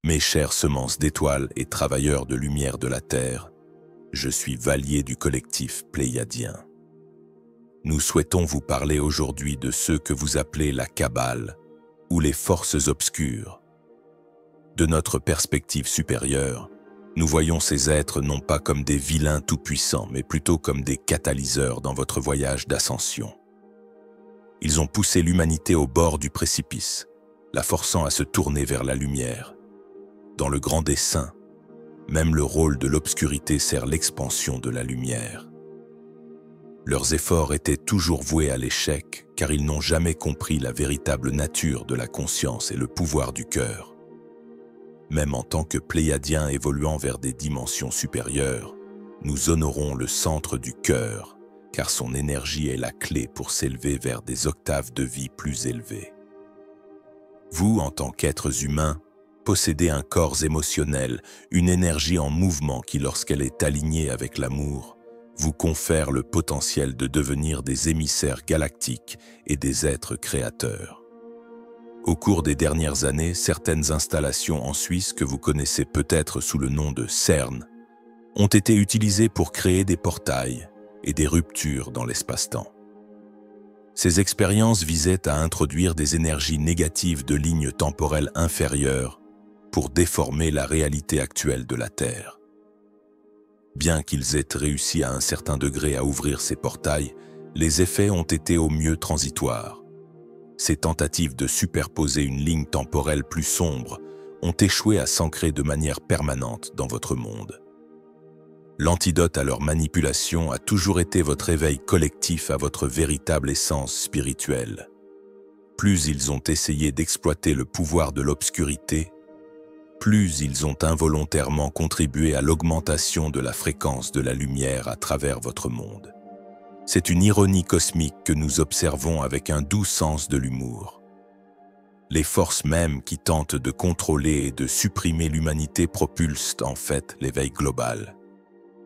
Mes chères semences d'étoiles et travailleurs de lumière de la Terre, je suis Valier du collectif Pléiadien. Nous souhaitons vous parler aujourd'hui de ceux que vous appelez la Kabbale ou les forces obscures. De notre perspective supérieure, nous voyons ces êtres non pas comme des vilains tout-puissants, mais plutôt comme des catalyseurs dans votre voyage d'ascension. Ils ont poussé l'humanité au bord du précipice, la forçant à se tourner vers la lumière. Dans le grand dessein, même le rôle de l'obscurité sert l'expansion de la lumière. Leurs efforts étaient toujours voués à l'échec, car ils n'ont jamais compris la véritable nature de la conscience et le pouvoir du cœur. Même en tant que Pléiadiens évoluant vers des dimensions supérieures, nous honorons le centre du cœur, car son énergie est la clé pour s'élever vers des octaves de vie plus élevées. Vous, en tant qu'êtres humains, possédez un corps émotionnel, une énergie en mouvement qui, lorsqu'elle est alignée avec l'amour, vous confère le potentiel de devenir des émissaires galactiques et des êtres créateurs. Au cours des dernières années, certaines installations en Suisse que vous connaissez peut-être sous le nom de CERN ont été utilisées pour créer des portails et des ruptures dans l'espace-temps. Ces expériences visaient à introduire des énergies négatives de lignes temporelles inférieures pour déformer la réalité actuelle de la Terre. Bien qu'ils aient réussi à un certain degré à ouvrir ces portails, les effets ont été au mieux transitoires. Ces tentatives de superposer une ligne temporelle plus sombre ont échoué à s'ancrer de manière permanente dans votre monde. L'antidote à leur manipulation a toujours été votre éveil collectif à votre véritable essence spirituelle. Plus ils ont essayé d'exploiter le pouvoir de l'obscurité, plus ils ont involontairement contribué à l'augmentation de la fréquence de la lumière à travers votre monde. C'est une ironie cosmique que nous observons avec un doux sens de l'humour. Les forces mêmes qui tentent de contrôler et de supprimer l'humanité propulsent en fait l'éveil global.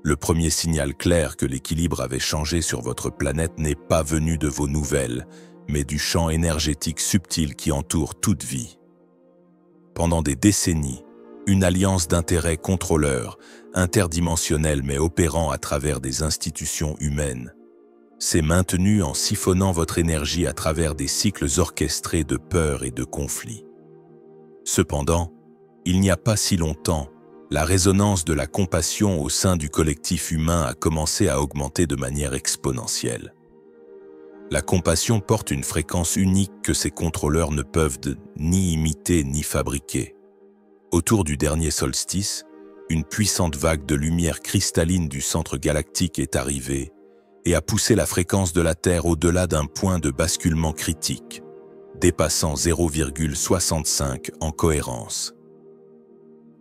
Le premier signal clair que l'équilibre avait changé sur votre planète n'est pas venu de vos nouvelles, mais du champ énergétique subtil qui entoure toute vie. Pendant des décennies, une alliance d'intérêts contrôleurs, interdimensionnels mais opérant à travers des institutions humaines, s'est maintenue en siphonnant votre énergie à travers des cycles orchestrés de peur et de conflits. Cependant, il n'y a pas si longtemps, la résonance de la compassion au sein du collectif humain a commencé à augmenter de manière exponentielle. La compassion porte une fréquence unique que ces contrôleurs ne peuvent ni imiter ni fabriquer. Autour du dernier solstice, une puissante vague de lumière cristalline du centre galactique est arrivée et a poussé la fréquence de la Terre au-delà d'un point de basculement critique, dépassant 0,65 en cohérence.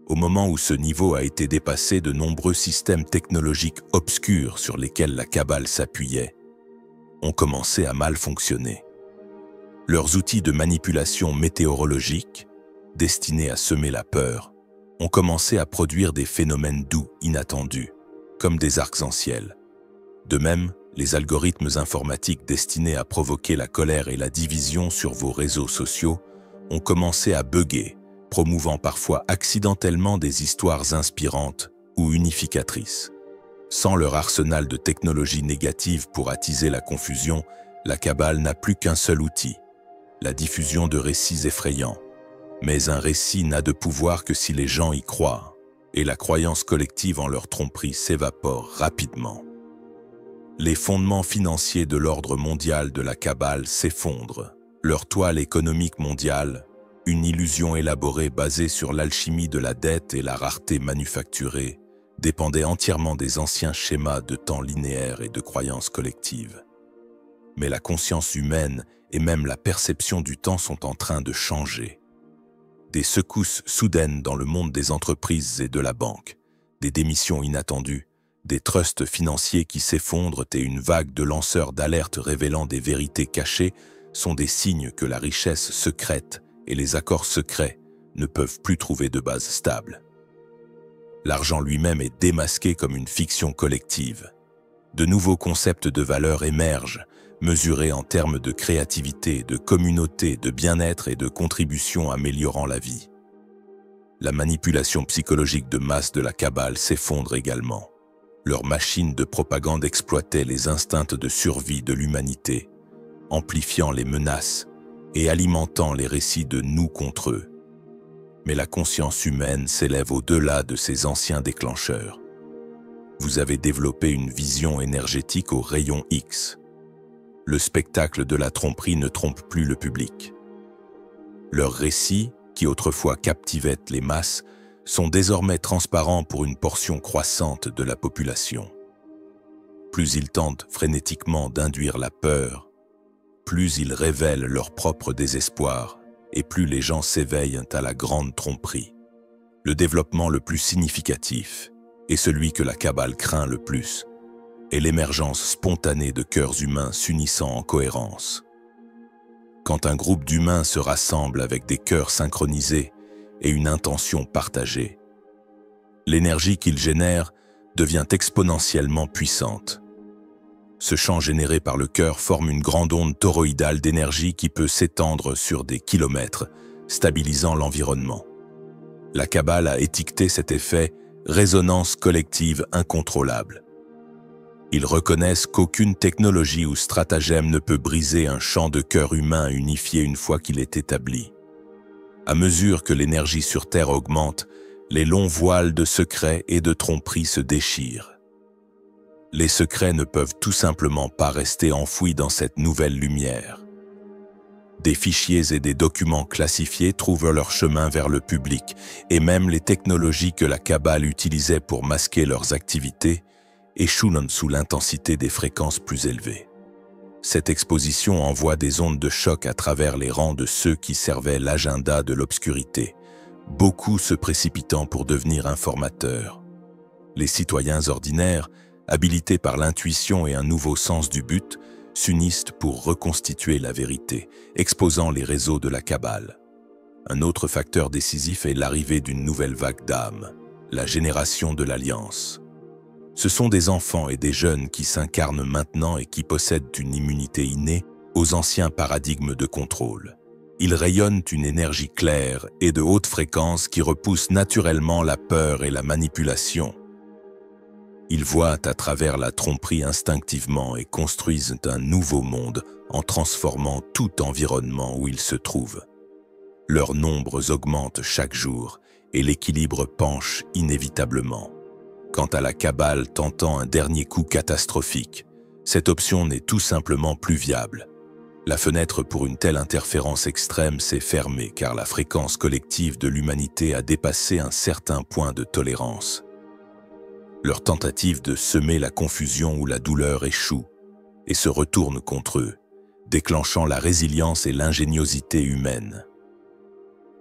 Au moment où ce niveau a été dépassé, de nombreux systèmes technologiques obscurs sur lesquels la Kabbale s'appuyait ont commencé à mal fonctionner. Leurs outils de manipulation météorologique, destinés à semer la peur, ont commencé à produire des phénomènes doux inattendus, comme des arcs-en-ciel. De même, les algorithmes informatiques destinés à provoquer la colère et la division sur vos réseaux sociaux ont commencé à bugger, promouvant parfois accidentellement des histoires inspirantes ou unificatrices. Sans leur arsenal de technologies négatives pour attiser la confusion, la Kabbale n'a plus qu'un seul outil, la diffusion de récits effrayants. Mais un récit n'a de pouvoir que si les gens y croient, et la croyance collective en leur tromperie s'évapore rapidement. Les fondements financiers de l'ordre mondial de la Kabbale s'effondrent. Leur toile économique mondiale, une illusion élaborée basée sur l'alchimie de la dette et la rareté manufacturée, dépendait entièrement des anciens schémas de temps linéaire et de croyances collectives. Mais la conscience humaine et même la perception du temps sont en train de changer. Des secousses soudaines dans le monde des entreprises et de la banque, des démissions inattendues, des trusts financiers qui s'effondrent et une vague de lanceurs d'alerte révélant des vérités cachées sont des signes que la richesse secrète et les accords secrets ne peuvent plus trouver de base stable. L'argent lui-même est démasqué comme une fiction collective. De nouveaux concepts de valeur émergent, mesurés en termes de créativité, de communauté, de bien-être et de contribution améliorant la vie. La manipulation psychologique de masse de la Kabbale s'effondre également. Leur machine de propagande exploitait les instincts de survie de l'humanité, amplifiant les menaces et alimentant les récits de nous contre eux. Mais la conscience humaine s'élève au-delà de ces anciens déclencheurs. Vous avez développé une vision énergétique au rayon X. Le spectacle de la tromperie ne trompe plus le public. Leurs récits, qui autrefois captivaient les masses, sont désormais transparents pour une portion croissante de la population. Plus ils tentent frénétiquement d'induire la peur, plus ils révèlent leur propre désespoir et plus les gens s'éveillent à la grande tromperie. Le développement le plus significatif, et celui que la Kabbale craint le plus, est l'émergence spontanée de cœurs humains s'unissant en cohérence. Quand un groupe d'humains se rassemble avec des cœurs synchronisés et une intention partagée, l'énergie qu'il génère devient exponentiellement puissante. Ce champ généré par le cœur forme une grande onde toroïdale d'énergie qui peut s'étendre sur des kilomètres, stabilisant l'environnement. La Kabbale a étiqueté cet effet « résonance collective incontrôlable ». Ils reconnaissent qu'aucune technologie ou stratagème ne peut briser un champ de cœur humain unifié une fois qu'il est établi. À mesure que l'énergie sur Terre augmente, les longs voiles de secrets et de tromperies se déchirent. Les secrets ne peuvent tout simplement pas rester enfouis dans cette nouvelle lumière. Des fichiers et des documents classifiés trouvent leur chemin vers le public, et même les technologies que la Kabbale utilisait pour masquer leurs activités échouent sous l'intensité des fréquences plus élevées. Cette exposition envoie des ondes de choc à travers les rangs de ceux qui servaient l'agenda de l'obscurité, beaucoup se précipitant pour devenir informateurs. Les citoyens ordinaires, habilités par l'intuition et un nouveau sens du but, s'unissent pour reconstituer la vérité, exposant les réseaux de la Kabbale. Un autre facteur décisif est l'arrivée d'une nouvelle vague d'âmes, la génération de l'Alliance. Ce sont des enfants et des jeunes qui s'incarnent maintenant et qui possèdent une immunité innée aux anciens paradigmes de contrôle. Ils rayonnent une énergie claire et de haute fréquence qui repousse naturellement la peur et la manipulation. Ils voient à travers la tromperie instinctivement et construisent un nouveau monde en transformant tout environnement où ils se trouvent. Leurs nombres augmentent chaque jour et l'équilibre penche inévitablement. Quant à la Kabbale tentant un dernier coup catastrophique, cette option n'est tout simplement plus viable. La fenêtre pour une telle interférence extrême s'est fermée car la fréquence collective de l'humanité a dépassé un certain point de tolérance. Leur tentative de semer la confusion ou la douleur échoue et se retourne contre eux, déclenchant la résilience et l'ingéniosité humaine.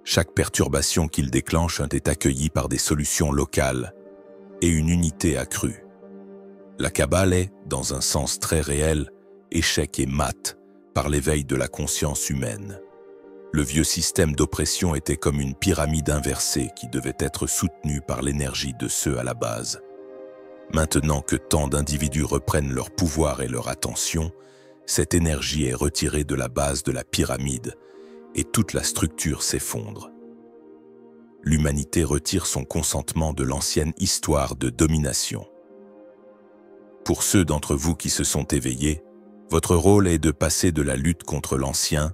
Chaque perturbation qu'ils déclenchent est accueillie par des solutions locales et une unité accrue. La Kabbale est, dans un sens très réel, échec et mat par l'éveil de la conscience humaine. Le vieux système d'oppression était comme une pyramide inversée qui devait être soutenue par l'énergie de ceux à la base. Maintenant que tant d'individus reprennent leur pouvoir et leur attention, cette énergie est retirée de la base de la pyramide et toute la structure s'effondre. L'humanité retire son consentement de l'ancienne histoire de domination. Pour ceux d'entre vous qui se sont éveillés, votre rôle est de passer de la lutte contre l'ancien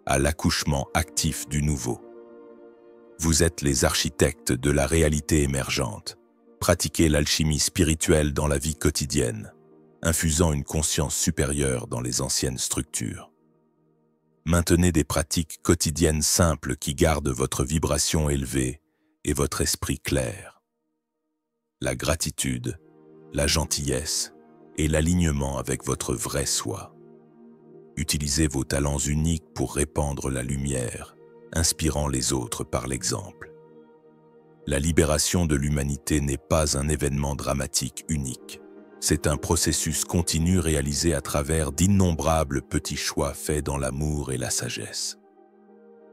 à l'accouchement actif du nouveau. Vous êtes les architectes de la réalité émergente. Pratiquez l'alchimie spirituelle dans la vie quotidienne, infusant une conscience supérieure dans les anciennes structures. Maintenez des pratiques quotidiennes simples qui gardent votre vibration élevée et votre esprit clair. La gratitude, la gentillesse et l'alignement avec votre vrai soi. Utilisez vos talents uniques pour répandre la lumière, inspirant les autres par l'exemple. La libération de l'humanité n'est pas un événement dramatique unique. C'est un processus continu réalisé à travers d'innombrables petits choix faits dans l'amour et la sagesse.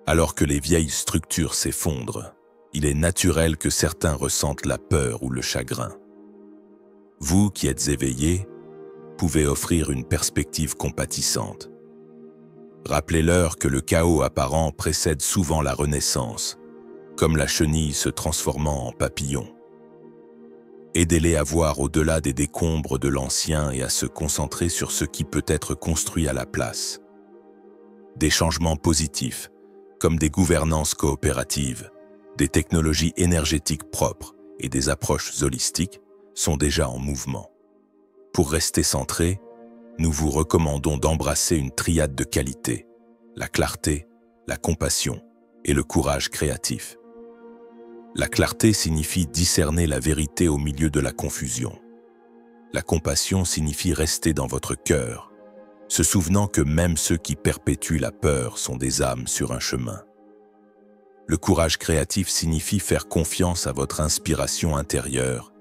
Alors que les vieilles structures s'effondrent, il est naturel que certains ressentent la peur ou le chagrin. Vous qui êtes éveillés, pouvez offrir une perspective compatissante. Rappelez-leur que le chaos apparent précède souvent la renaissance comme la chenille se transformant en papillon. Aidez-les à voir au-delà des décombres de l'ancien et à se concentrer sur ce qui peut être construit à la place. Des changements positifs, comme des gouvernances coopératives, des technologies énergétiques propres et des approches holistiques, sont déjà en mouvement. Pour rester centré, nous vous recommandons d'embrasser une triade de qualités, la clarté, la compassion et le courage créatif. La clarté signifie discerner la vérité au milieu de la confusion. La compassion signifie rester dans votre cœur, se souvenant que même ceux qui perpétuent la peur sont des âmes sur un chemin. Le courage créatif signifie faire confiance à votre inspiration intérieure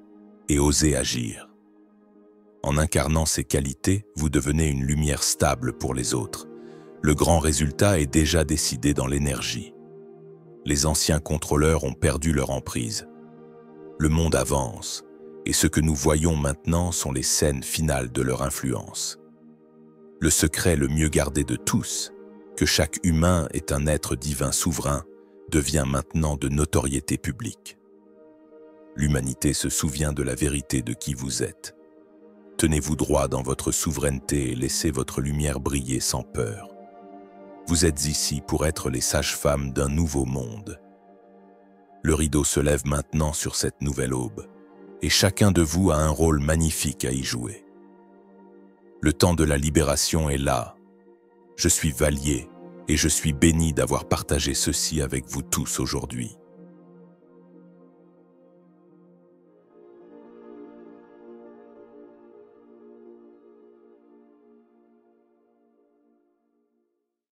et oser agir. En incarnant ces qualités, vous devenez une lumière stable pour les autres. Le grand résultat est déjà décidé dans l'énergie. Les anciens contrôleurs ont perdu leur emprise. Le monde avance, et ce que nous voyons maintenant sont les scènes finales de leur influence. Le secret le mieux gardé de tous, que chaque humain est un être divin souverain, devient maintenant de notoriété publique. L'humanité se souvient de la vérité de qui vous êtes. Tenez-vous droit dans votre souveraineté et laissez votre lumière briller sans peur. Vous êtes ici pour être les sages-femmes d'un nouveau monde. Le rideau se lève maintenant sur cette nouvelle aube, et chacun de vous a un rôle magnifique à y jouer. Le temps de la libération est là. Je suis Valier, et je suis béni d'avoir partagé ceci avec vous tous aujourd'hui.